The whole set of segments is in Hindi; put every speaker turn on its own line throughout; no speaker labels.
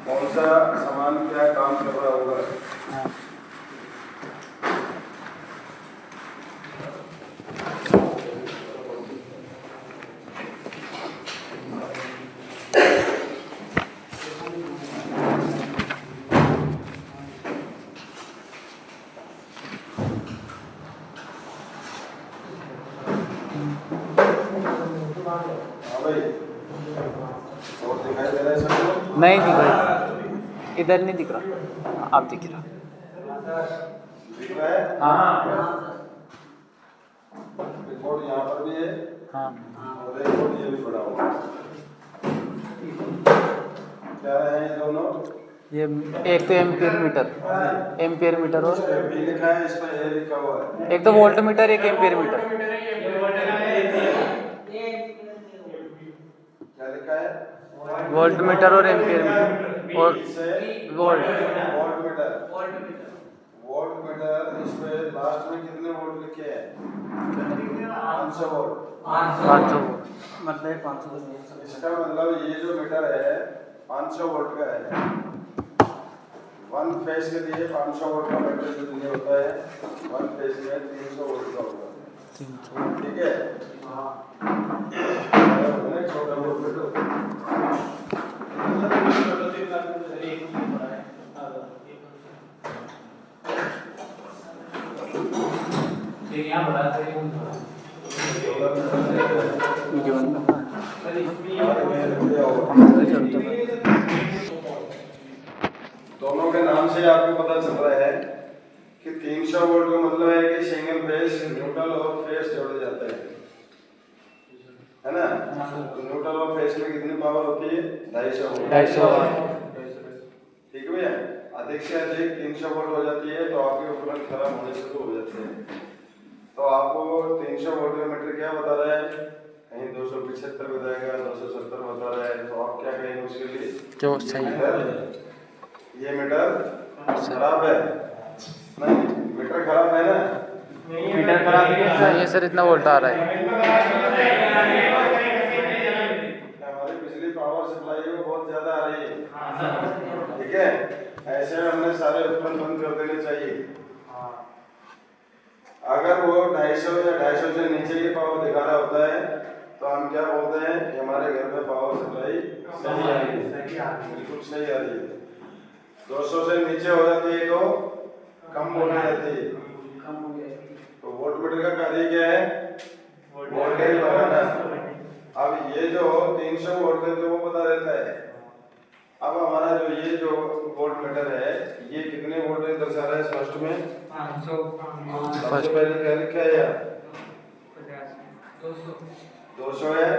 कौन सा सामान क्या काम कर रहा होगा। हाँ भाई, और दिखाई दे रहा है सबको?
नहीं दिख रहा, इधर नहीं दिख रहा, आप दिख रहा।
दिख रहा है?
हाँ
रिपोर्ट यहाँ पर भी है
हाँ।
और रिपोर्ट ये भी पड़ा हुआ है। क्या रहे हैं ये दोनों?
ये एक तो एम्पियर मीटर और
भी लिखा है, इस पर ये लिखा हुआ है।
एक तो वोल्ट मीटर, एक एम्पियर मीटर।
क्या लिखा है?
वोल्ट मीटर और एम्पियर मीटर और वोल्ट।
वोल्ट मीटर, इस पे लास्ट में कितने वोल्ट लिखे हैं? 500 वोल्ट।
500 वोल्ट मतलब 500।
इसका मतलब ये जो मीटर है 500 वोल्ट का है। वन फेज के लिए 500 वोल्ट का मीटर जो लिए होता है, वन फेज में 300 वोल्ट का होगा।
300।
ठीक है? छोटा वोल्ट दोनों के नाम से आपको पता चल रहा है कि 300 वोल्ट का मतलब है कि सिंगल फेज, न्यूट्रल और फेज जोड़े जाते हैं, है ना? तो न्यूट्रल और फेज में कितनी पावर होती है? 250 वोल्ट। ठीक है भैया, अधिक से अधिक 300 वोल्ट हो जाती है तो आपके उपकरण खराब होने शुरू हो जाते हैं। तो आपको 300 वोल्ट का मीटर क्या बता रहा है? कहीं 275 बताएगा, 270 बता रहा है, तो आप क्या कहेंगे उसके लिए?
जो सही है।
ये मीटर खराब है? नहीं, मीटर खराब है ना?
मीटर खराब नहीं है सर, इतना वोल्ट आ रहा है।
हमारी बिजली पावर सप्लाई है वो बहुत ज्यादा आ रही है। ठीक है, ऐसे में हमने सारे उपकरण बंद कर देने चाहिए। अगर वो 250 या 250 से नीचे की पावर दिखा रहा होता है तो हम क्या बोलते हैं कि हमारे घर में पावर सप्लाई सही आ रही है, बिल्कुल सही आ रही है। 200 से नीचे हो जाती है तो कम हो जाती है। तो वोल्ट मीटर का कार्य क्या है? वोल्टेज बढ़ाना। अब ये जो 300 वोल्ट है तो वो बता देता है। अब हमारा जो ये जो वोल्ट मीटर है ये कितने वोल्टेज दर्शा रहा है? फर्स्ट में
500।
सबसे पहले क्या लिखा है यार? 200 है,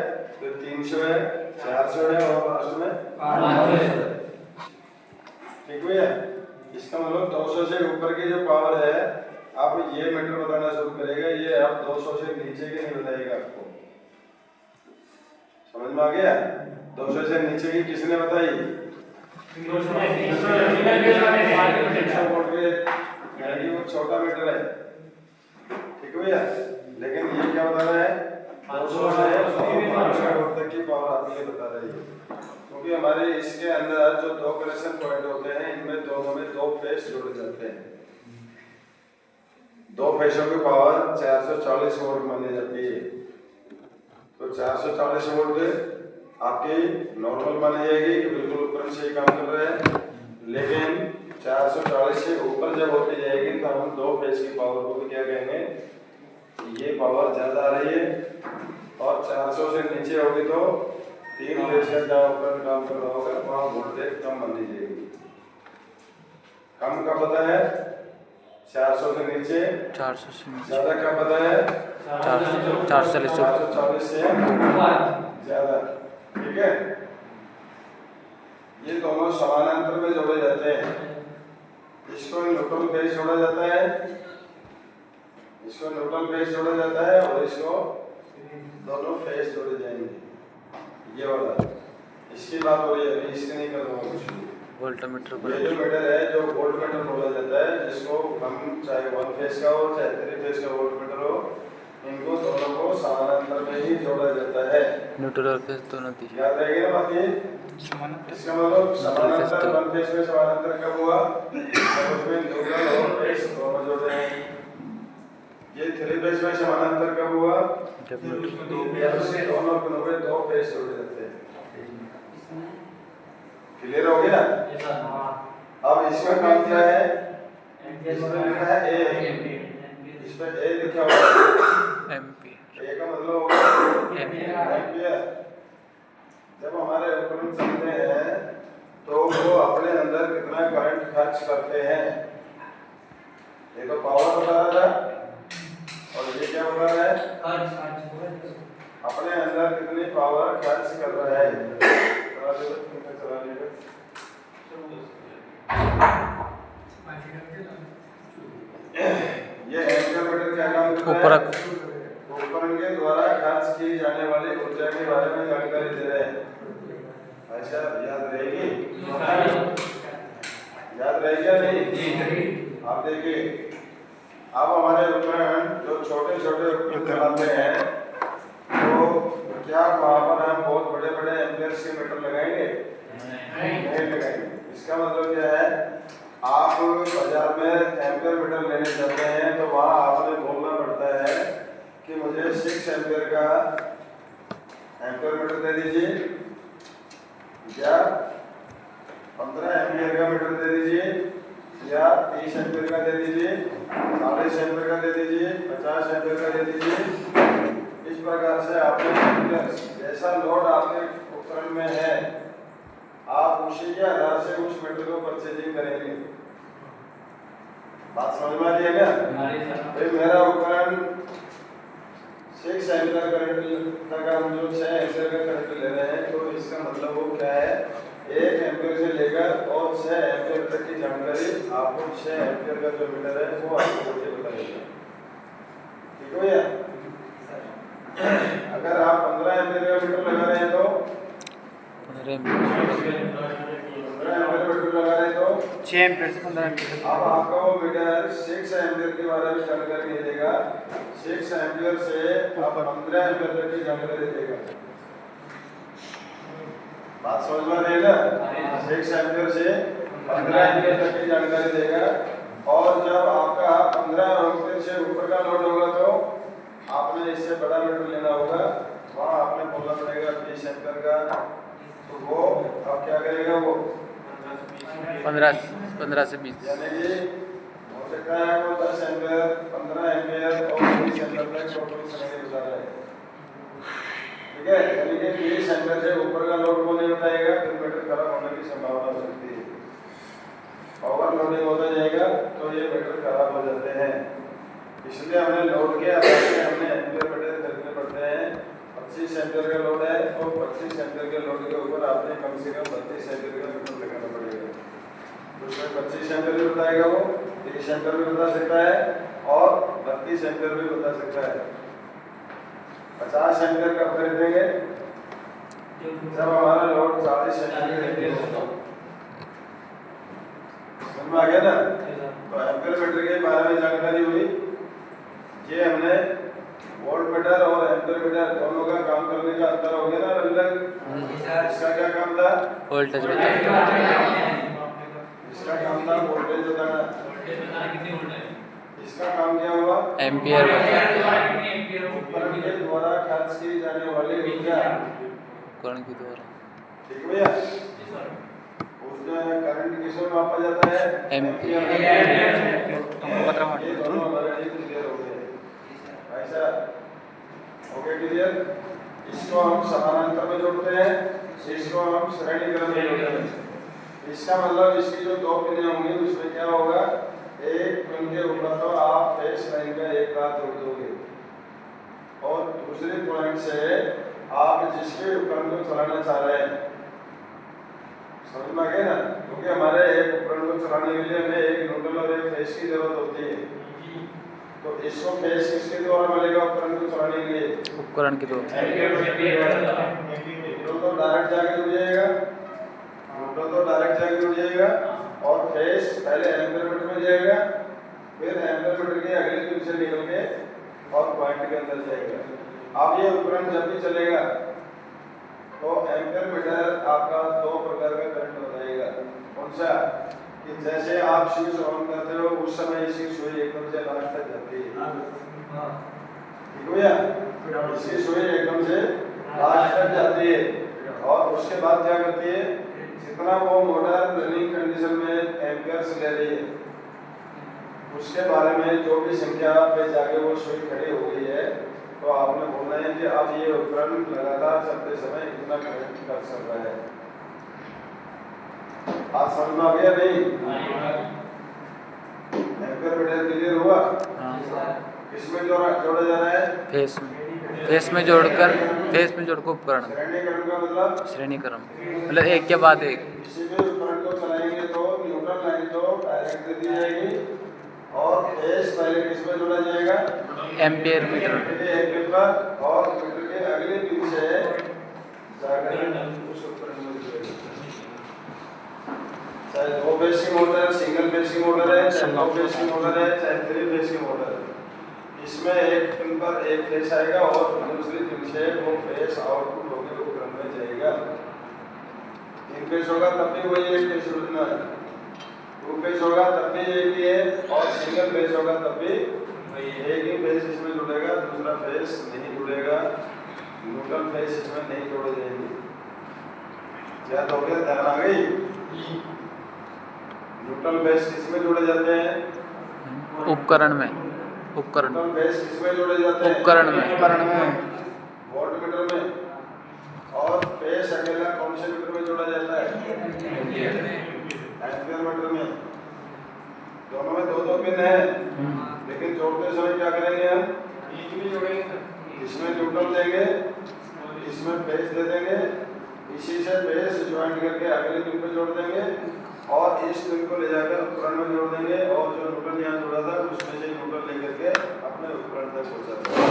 फिर 300 है, 400 है और लास्ट में 500 है। ठीक है, इसका मतलब 200 से ऊपर की जो पावर है आप ये मीटर बताना शुरू करेगा, ये आप 200 से नीचे की नहीं बताएगा आपको। समझ में आ गया? 200 से नीचे की किसने बताई? 300 वोल्ट के, यानी वो छोटा मीटर है। ठीक है भैया, लेकिन ये क्या बता रहा है? 200 से 500 वोल्ट तक की पावर आपको ये बता रही है, क्योंकि हमारे इसके अंदर जो दो कनेक्शन पॉइंट होते हैं इनमें दोनों में दो फेस जुड़े जाते हैं। दो फेसों की पावर 440 वोल्ट मानी जाती है। तो 440 वोल्ट आपकी नॉर्मल मानी जाएगी कि बिल्कुल ऊपर से काम कर रहे हैं, लेकिन 440 से ऊपर जब होती जाएगी तो हम दो फेस की पावर को भी क्या कहेंगे? ये पावर ज्यादा आ रही है। और 400 से नीचे होगी तो तीन फेस का जहाँ ऊपर काम कर रहा होगा वहाँ वोल्टेज कम मानी जाएगी। कम का पता है 400 से नीचे,
400 से नीचे,
ज्यादा का पता है
440
से ज्यादा। ठीक है, ये दोनों समानांतर में जोड़े जाते हैं। इसको न्यूट्रल फेज जोड़ा जाता है, इसको न्यूट्रल फेज जोड़ा जाता है और इसको दोनों फेज जोड़े जाएंगे। ये वाला इसकी बात हो रही है, अभी इसकी नहीं कर रहा हूँ कुछ भी।
वोल्टमीटर
ये जो मीटर है जो वोल्ट मीटर बोला जाता है, जिसको हम चाहे वन फेज का हो चाहे थ्री फेज का वोल्ट मीटर हो, इनको दोनों को समानांतर में ही जोड़ा जाता है।
न्यूट्रल और फेस दोनों दीजिए।
याद रहेगी ना बात ये? इसका मतलब समानांतर वन फेस में समानांतर कब हुआ? जब उसमें न्यूट्रल और फेस दोनों जोड़े हैं। ये थ्री फेस में समानांतर कब हुआ?
जब न्यूट्रल
दोनों कोनों में दो फेस जोड़े जाते हैं। क्लियर हो गया? अब इसमें काम क्या है? इसमें लिखा है ए, इसमें ए लिखा हुआ है
एम्पियर।
ए का मतलब होगा एम्पियर। जब हमारे उपकरण चलते हैं तो वो अपने अंदर कितना करंट खर्च करते हैं, ये तो पावर बता रहा था और ये क्या बता रहा है? अपने अंदर कितनी पावर खर्च कर रहा है। चला लीजिए। ये एम्पियर मीटर क्या काम करता है? उपकरण के द्वारा खर्च की जाने वाली ऊर्जा के बारे में जानकारी दे रहे हैं। ऐसा याद रहेगी? याद रहेगी या नहीं? आप देखिए, अब हमारे उपकरण जो छोटे छोटे उपकरण चलाते हैं तो क्या वहाँ पर हम बहुत बड़े बड़े एम्पियर के मीटर लगाएंगे? नहीं लगाएंगे। इसका मतलब क्या है? आप बाजार में एम्पियर मीटर लेने जाते हैं तो वहाँ आपने बोलना पड़ता है कि मुझे 6 एम्पियर का एम्पियर मीटर दे दीजिए या 15 एम्पियर का मीटर दे दीजिए या 30 एम्पियर का दे दीजिए, 40 एम्पियर का दे दीजिए, 50 एम्पियर का दे दीजिए। इस प्रकार से आपने जैसा लोड आपके उपकरण में है आप उसी के आधार से उस मीटर को परचेजिंग करेंगे। बात समझ में आ रही है क्या? भाई मेरा उपकरण 6 एम्पियर करंट तक हम जो 6 एम्पियर का करंट ले रहे हैं तो इसका मतलब वो क्या है? 1 एम्पियर से लेकर और 6 एम्पियर तक की जानकारी आपको 6 एम्पियर का जो मीटर है वो आपको बताएगा। ठीक हो गया? अगर आप 15 एम्पियर का मीटर लगा रहे हैं तो 15 एम्पियर मीटर लगा रहे हैं तो
6 एम्पियर से 15 एम्पियर।
अब आपका वो मीटर 6 एम्पियर के बारे में जानकारी नहीं देगा, 6 एम्पियर से आप 15 एम्पियर तक की जानकारी देगा। बात समझ में आ रही है ना? 6 एम्पियर से 15 एम्पियर तक की जानकारी देगा और जब आपका 15 एम्पियर से ऊपर का लोड होगा तो आपने इससे बड़ा मीटर लेना होगा, वहाँ आपने बोलना पड़ेगा 20 एम्पियर का। तो वो अब क्या करेगा? वो
15 से 20
यानी कि हो सकता है वो 10 एम्पियर, 15 एम्पियर और 20 एम्पियर तक टोटल समय बता रहा है। ठीक है? यानी कि 20 एम्पियर से ऊपर का लोड को नहीं बताएगा, फिर मीटर खराब होने की संभावना हो सकती है। ओवरलोडिंग होता जाएगा तो ये मीटर खराब हो जाते हैं। इसलिए हमें लोड के आधार से हमने एम्पियर मीटर खरीदने पड़ते हैं। 25 एम्पियर का लोड है तो 25 एम्पियर के लोड के ऊपर आपने कम से कम 32 एम्पियर का मीटर लगाना पड़ेगा। तो उसमें 25 एम्पियर भी बताएगा, वो 30 एम्पियर भी बता सकता है और 32 एम्पियर भी बता सकता है। 50 एम्पियर का खरीदेंगे जब हमारा लोड 40 एम्पियर होगा। समझ में आ गया ना? तो एम्पियर मीटर के बारे में जानकारी हुई। ये हमने वोल्ट मीटर और एम्पियर मीटर दोनों का काम करने का अंतर हो गया ना अलग। इसका क्या काम था?
वोल्टेज बताना।
इसका काम था वोल्टेज बताना। इसका काम क्या हुआ?
एम्पियर बताना।
उपकरण के द्वारा खर्च की जाने वाली ऊर्जा।
उपकरण के द्वारा।
ठीक है भैया? ऊर्जा करंट किसमें मापा जाता है?
एम्पियर।
ये दोनों हमारे लिए क्लियर हो गए। ऐसा हो गया क्लियर? इसको हम समानांतर में जोड़ते हैं, इसको हम श्रेणी क्रम में जोड़ते हैं। इसका मतलब इसकी जो दो पिनें होंगी उसमें क्या होगा? एक पिन के ऊपर तो आप फेस लाइन का एक तार जोड़ दोगे और दूसरे पॉइंट से आप जिसके उपकरण को चलाना चाह रहे हैं, समझ में आ गया ना? क्योंकि हमारे एक उपकरण को चलाने के लिए हमें एक न्यूट्रल और एक फेस की जरूरत होती है। तो इसको फेस किसके द्वारा मिलेगा? उपकरण को चलाने के लिए
उपकरण के द्वारा।
तो डायरेक्ट जाके जुड़ जाएगा, तो डायरेक्ट जाके जुड़ जाएगा और फेस पहले एम्पियर मीटर में जाएगा, फिर एम्पियर मीटर के अगले पिन से निकल के और पॉइंट के अंदर जाएगा। अब ये उपकरण जब भी चलेगा तो एम्पियर मीटर आपका दो प्रकार का करंट बताएगा। कौन सा? कि जैसे आप स्विच ऑन करते हो उस समय इसकी सुई एकदम से लास्ट तक जाती है, ठीक हो या? इसकी सुई एकदम से लास्ट तक जाती है और उसके बाद क्या करती है, जितना वो मोटर रनिंग कंडीशन में एम्पियर्स ले रही है उसके बारे में जो भी संख्या पे जाके वो सुई खड़ी हो गई है, तो आपने बोलना है कि अब ये उपकरण लगातार चलते समय इतना करंट कर सकता है। आज समझ में आ गया नहीं? एम्पियर मीटर क्लियर हुआ? किसमें जोड़ा जा रहा है?
फेस में जोड़कर उपकरण।
श्रेणीकरण का मतलब?
श्रेणीकरण मतलब एक के बाद एक।
किसी भी उपकरण को चलाएंगे तो न्यूट्रल लाइन तो डायरेक्ट दी जाएगी और फेस पहले किसमें जोड़ा जाएगा?
एम्पियर मीटर
पर, और मीटर के अगले पिन से जाकर उस उपकरण में जोड़ेगा। चाहे दो फेस की मोटर, सिंगल फेस की मोटर है, चाहे दो फेस की मोटर है, चाहे थ्री फेस की मोटर है, इसमें एक पिन पर एक फेस आएगा और दूसरी पिन से वो फेस आउटपुट होकर उपकरण में जाएगा। तीन फेस होगा तब भी वही एक फेस जुड़ना है, टू फेस होगा तब भी एक ही है और सिंगल फेस होगा तब भी एक ही फेस इसमें जुड़ेगा, दूसरा फेस नहीं जुड़ेगा, न्यूट्रल फेस इसमें नहीं जोड़े जाएंगे। क्या तो गया? ध्यान आ गई? न्यूट्रल फेस किसमें जोड़े जाते हैं?
उपकरण में। उपकरण
न्यूट्रल फेस किसमें जोड़े जाते हैं?
उपकरण में।
वोल्ट मीटर में। और फेस अकेला कौन से मीटर में जोड़ा जाता है? एम्पियर मीटर में। दोनों में दो दो पिन है, लेकिन जोड़ते समय क्या करेंगे हम? बीच में जोड़ेंगे, इसमें न्यूट्रल देंगे, इसमें फेस दे देंगे, इसी से फेस ज्वाइन करके अगले पिन पे जोड़ देंगे और इस पिन को ले जाकर उपकरण में जोड़ देंगे और जो न्यूट्रल यहाँ जोड़ा था उसमें से न्यूट्रल लेकर के अपने उपकरण तक पहुँचाते हैं।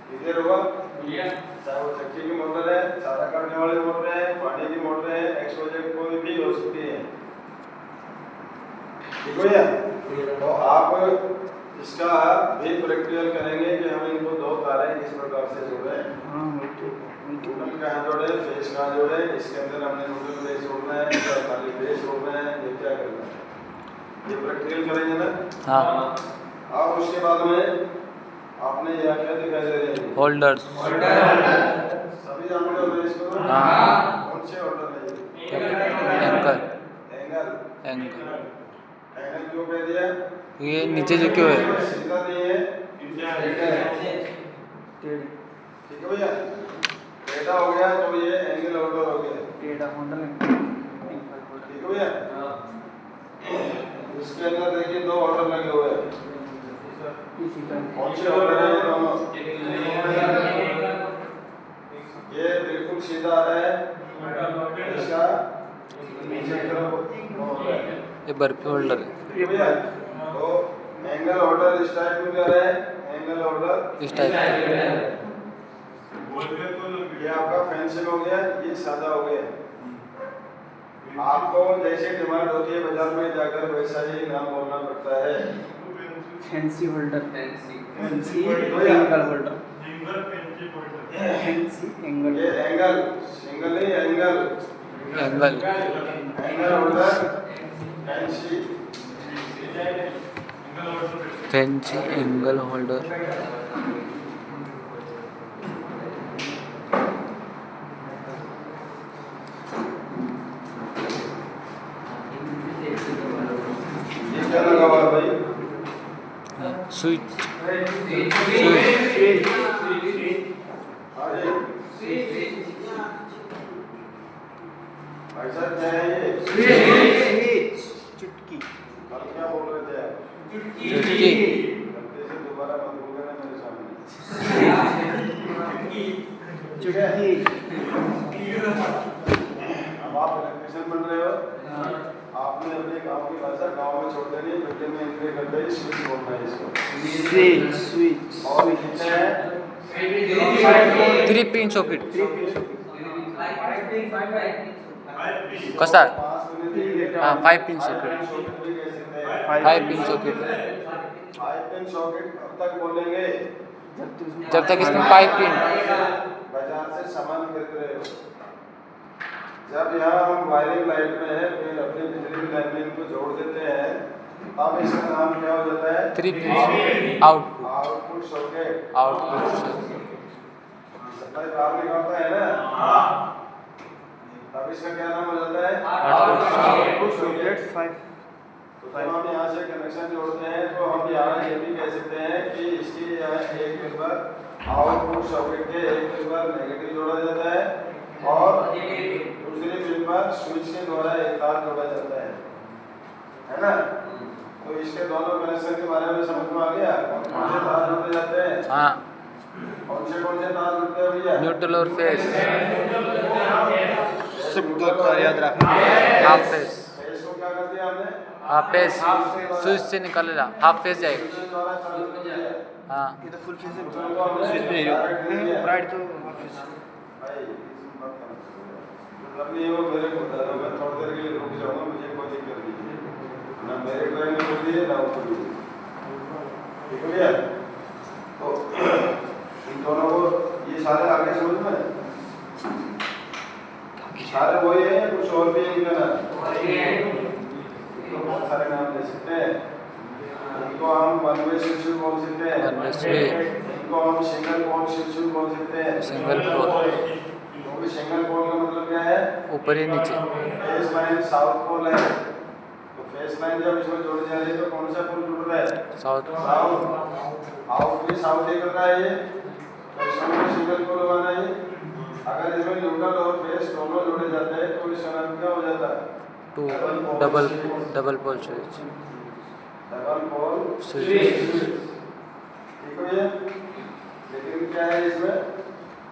क्लियर हुआ? चाहे वो चक्की की मोटर है, चारा काटने वाली मोटर है, पानी की मोटर है, एक्सपोजर कोई भी हो सकती है, ठीक हो या? तो आप इसका भी प्रैक्टिकल करेंगे कि हम इनको दो तारें किस प्रकार से जोड़े, न्यूट्रल कहाँ जोड़े, फेस कहाँ जोड़े, इसके अंदर हमने न्यूट्रल फेस जोड़ना है या खाली फेस जोड़ना है, ये क्या करना है, ये प्रैक्टिकल करेंगे ना? हाँ। और उसके बाद में आपने यह क्या दिखाई दे रही है?
होल्डर्स।
सभी जानते हो इसको? कौन से होल्डर है? एंगल क्यों कह दिया?
ये नीचे जो क्यों है?
सीधा नहीं है, ठीक है भैया? टेढ़ा हो गया तो ये एंगल होल्डर हो गया, ठीक है भैया? इसके अंदर देखिए दो होल्डर लगे हुए हैं, कौन से होल्डर है? ये दोनों। ये बिल्कुल सीधा है, इसका नीचे की तरफ
ये बर्फी होल्डर है।
तो एंगल होल्डर इस टाइप में क्या है? एंगल होल्डर
इस टाइप में।
ये आपका फैंसी हो गया, ये सादा हो गया। आपको जैसे डिमांड होती है बाजार में जाकर वैसा ही नाम बोलना पड़ता है।
Fancy holder, fancy angle holder, fancy angle.
ये एंगल सिंगल नहीं, angle holder
fancy angle holder.
ये क्या लगा हुआ है भाई?
स्विच।
ऐसा क्या है ये?
चुटकी।
अब क्या बोल रहे थे आप?
चुटकी।
गलती से दोबारा मत बोल देना मेरे सामने।
चुटकी।
अब आप इलेक्ट्रिशियन बन रहे हो, आपने अपने गांव की भाषा गांव में छोड़ देनी, बिल्डिंग में एंट्री करते ही स्विच बोलना है इसको।
स्विच।
और नीचे है
3 पिन सॉकेट। कसा? 5 pin socket. 5 pin socket.
5 pin socket कब तक बोलेंगे?
जब तक इसमें 5 पिन।
बाजार से सामान खरीद रहे हो, जब यहाँ हम वायरिंग लाइट में है फिर अपनी बिजली की लाइन में इनको जोड़ देते हैं, अब इसका नाम क्या हो जाता है?
3 pin output.
Output socket.
Output
supply power निकालता है ना, तब इसका क्या नाम हो जाता है?
Output socket 5।
तो जब हम यहाँ से कनेक्शन जोड़ते हैं तो हम यहाँ ये भी कह सकते हैं कि इसकी यहाँ एक पिन पर आउटपुट सॉकेट के एक पिन पर नेगेटिव जोड़ा जाता है और दूसरे पिन पर स्विच के द्वारा एक तार जोड़ा जाता है ना? तो इसके दोनों कनेक्शन के बारे में समझ में आ गया? कौन से तार जोड़े जाते हैं?
हाँ।
कौन से तार जुड़ते हैं भैया?
न्यूट्रल और फेस।
सब दो तार याद रखना।
Half face.
फेस को क्या कर दिया हमने?
हाफ फेस स्विच से निकालेगा, हाफ फेस जाएगा।
स्विच द्वारा चालू कर दिया।
हाँ।
ये तो फुल फेस है,
तो हमने
स्विच पे
direct कर दिया।
राइट तो ऑफिस।
भाई मत करो। अब ये वो मेरे को बता दो, मैं थोड़ी देर के लिए रुक जाऊंगा, मुझे कोई दिक्कत नहीं है ना, मेरे ड्राइंग में होती है ना उसको भी। ठीक हो गया? तो इन दोनों को ये सारे आगे समझ में सारे वही है, कुछ और भी है इनका नाम? तो बहुत सारे नाम दे सकते हैं। इनको हम वन वे स्विच भी बोल सकते हैं, इनको हम सिंगल पोल स्विच भी बोल सकते हैं।
Single pole.
क्योंकि सिंगल पोल का मतलब क्या है?
ऊपर ही नीचे।
फेस लाइन साउथ पोल है, तो फेस लाइन जब इसमें जोड़ी जा रही है तो कौन सा पोल जुड़ रहा है?
साउथ।
आउट भी साउथ ही कर रहा है ये, तो इसमें सिंगल पोल होगा नहीं। अगर इसमें न्यूट्रल और फेस दोनों जोड़े जाते हैं तो इसका नाम क्या हो जाता है?
Double pole switch.
Double pole
switch.
ठीक हो ये? लेकिन क्या है इसमें?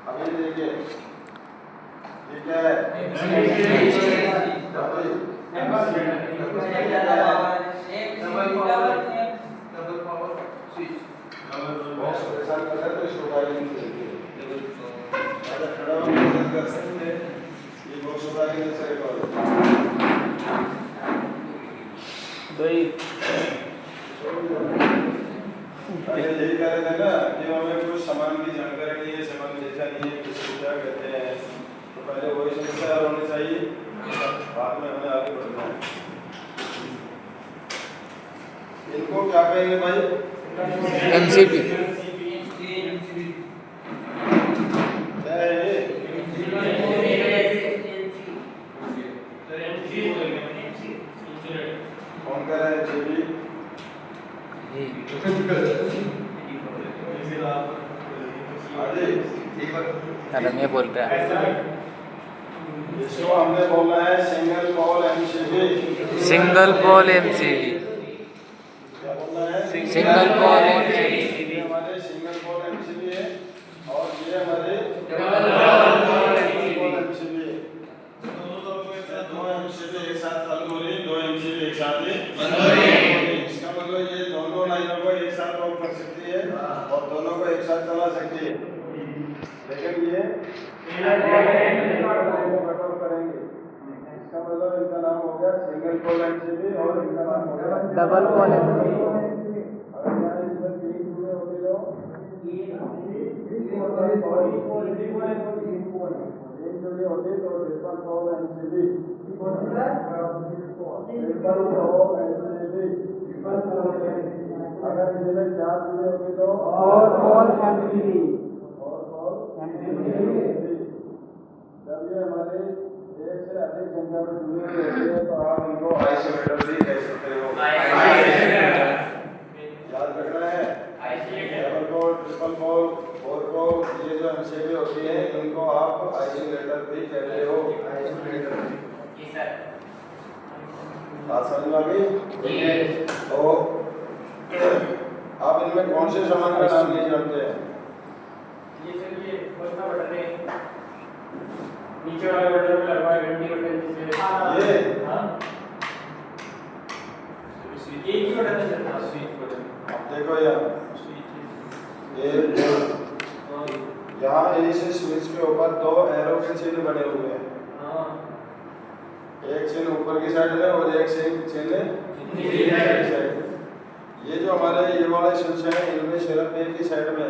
अभी देखिए ये क्या है?
Double power switch.
बॉक्स परेशान कर रहा है तो इसको उठा के नहीं अगर खड़ा होकर कर सकते हैं, ये बॉक्स उठा के नहीं चलेगा।
दही
अरे यही कह रहे थे ना कि हमें कुछ सामान की जानकारी नहीं है, सामान देखा नहीं है, किसको क्या कहते हैं, तो पहले वही समस्या होनी चाहिए, बाद में हमें आगे बढ़ना है। इनको क्या कहेंगे भाई?
MCB।
क्या है ये? कौन कह रहा है MCB?
अरे मैं बोल रहा है।
इसको हमने बोलना है single pole MCB।
Single pole MCB।
क्या बोलना है?
Single pole MCB।
ये हमारे सिंगल पोल MCB है और ये हमारे
डबल पोल
MCB है। दो MCB एक साथ चालू हो रही है, दो MCB एक साथ ही बंद हो रही है। इसका मतलब ये दोनों लाइनों को एक साथ ऑफ कर सकती है और दोनों को एक साथ चला सकती है, लेकिन ये कट ऑफ करेंगे। इसका मतलब इनका नाम हो गया सिंगल पोल MCB और इनका नाम हो गया
डबल पोल MCB।
अगर यहाँ इसमें तीन जुड़े होते तो तीन जुड़े होते तो triple pole MCB। Triple pole MCB। अगर इसमें चार जुड़े होते तो
और पोल MCB।
जब ये हमारे एक से अधिक संख्या में जुड़े हुए होते हैं तो आप इनको आइसोलेटर भी कह सकते हो। याद रखना है, double pole, triple pole, four pole, ये जो MCB होती है इनको आप आइसोलेटर भी कहते हो। बात समझ में आ गई? तो आप इनमें कौन से सामान का नाम नहीं जानते हैं?
ये चलिए कौन सा बटन है? नीचे वाले बटन पे लगवाए घंटी बटन जिसे
ये
हां एक ही बटन है सर, स्विच बटन।
अब देखो यार, ये यहाँ इस स्विच के ऊपर दो एरो के चिन्ह बने हुए हैं।
हां
एक चेन ऊपर की साइड में और एक चेन नीचे की साइड में। ये जो हमारे ये वाले स्विच हैं इनमें सिर्फ एक ही साइड में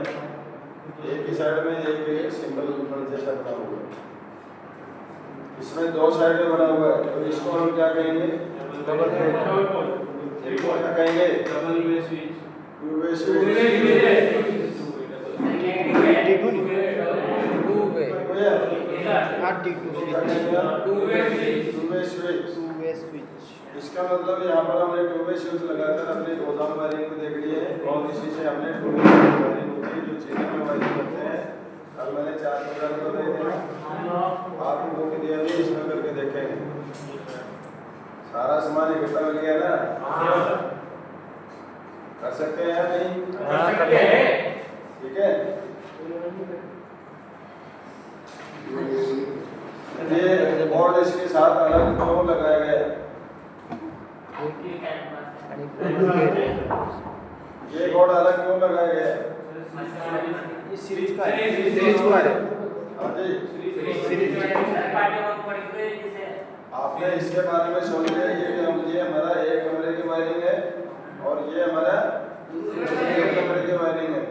एक सिंबल जैसा बना हुआ है। इसमें दो साइड में बना हुआ है, तो इसको हम क्या कहेंगे?
डबल
क्या कहेंगे?
Double way switch,
two way
two way switch.
इसका मतलब यहाँ पर हमने टू वे स्विच लगाकर अपने गोदाम वायरिंग को देख लिए हैं और इसी से हमने टू वे वायरिंग होती है जो चीजें में वायरिंग करते हैं। कल मैंने 4 प्रकार को दे दिया, आपको बुक दिया भी, इसमें करके देखेंगे। सारा सामान इकट्ठा मिल गया ना? कर सकते हैं या नहीं? ठीक है। ये बोर्ड इसके साथ अलग क्यों लगाया गया? ये बोर्ड अलग क्यों लगाया गया?
ये सीरीज का है, सीरीज का है।
हाँ जी,
सीरीज
आपने इसके बारे में सोच लिया ये हमारा एक कमरे की वायरिंग है और ये हमारा दूसरे कमरे की वायरिंग है।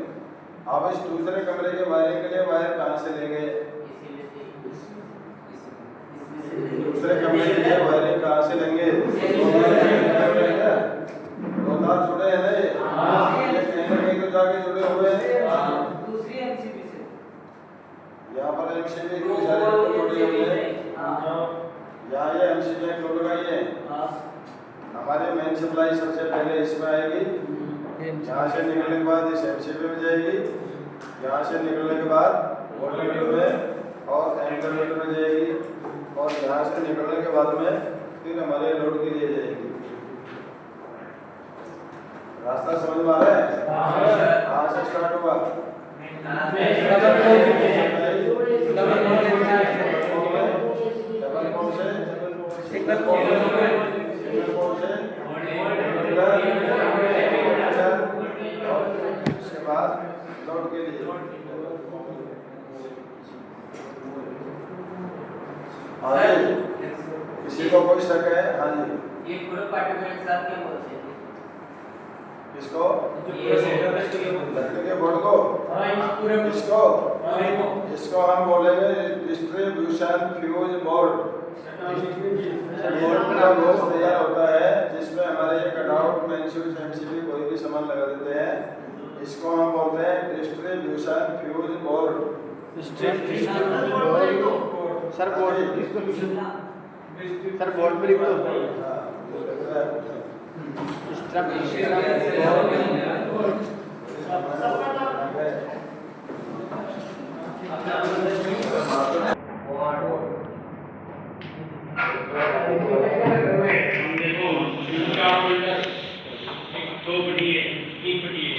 आप इस दूसरे कमरे के वायरिंग के लिए वायर कहाँ से लेंगे? दूसरे कमरे के लिए वायरिंग कहाँ से लेंगे? दो तार जुड़े हैं ना, ये कहीं ना कहीं तो जाके जुड़े हुए हैं। यहाँ पर एमसीबी की सारी जोड़ी हुई है। यहाँ ये एमसीबी क्यों लगाई है? हमारी मेन सप्लाई सबसे पहले इसमें आएगी, यहाँ से निकलने के बाद इस एमसीबी में जाएगी, यहाँ से निकलने के बाद वोल्टमीटर में और एमीटर में जाएगी और यहाँ से निकलने के बाद में फिर हमारे लोड के लिए जाएगी। रास्ता समझ में आ रहा है? कहाँ से स्टार्ट हुआ? उसके बाद लोड के लिए किसी को कोई शक है? हाँ जी,
ये पूरा पार्टिकुलर साथ क्या बोलते हैं?
किसको?
ये
लकड़ी के बोर्ड को? इसको हम बोलेंगे डिस्ट्रीब्यूशन फ्यूज बोर्ड। बोर्ड का बॉक्स तैयार होता है जिसमें हमारे ये कटआउट मेन स्विच एमसीबी कोई भी सामान लगा देते हैं। इसको हम बोलते हैं distribution fuse board.
Sir board पे लिख दो।
दो बड़ी है, एक बड़ी है।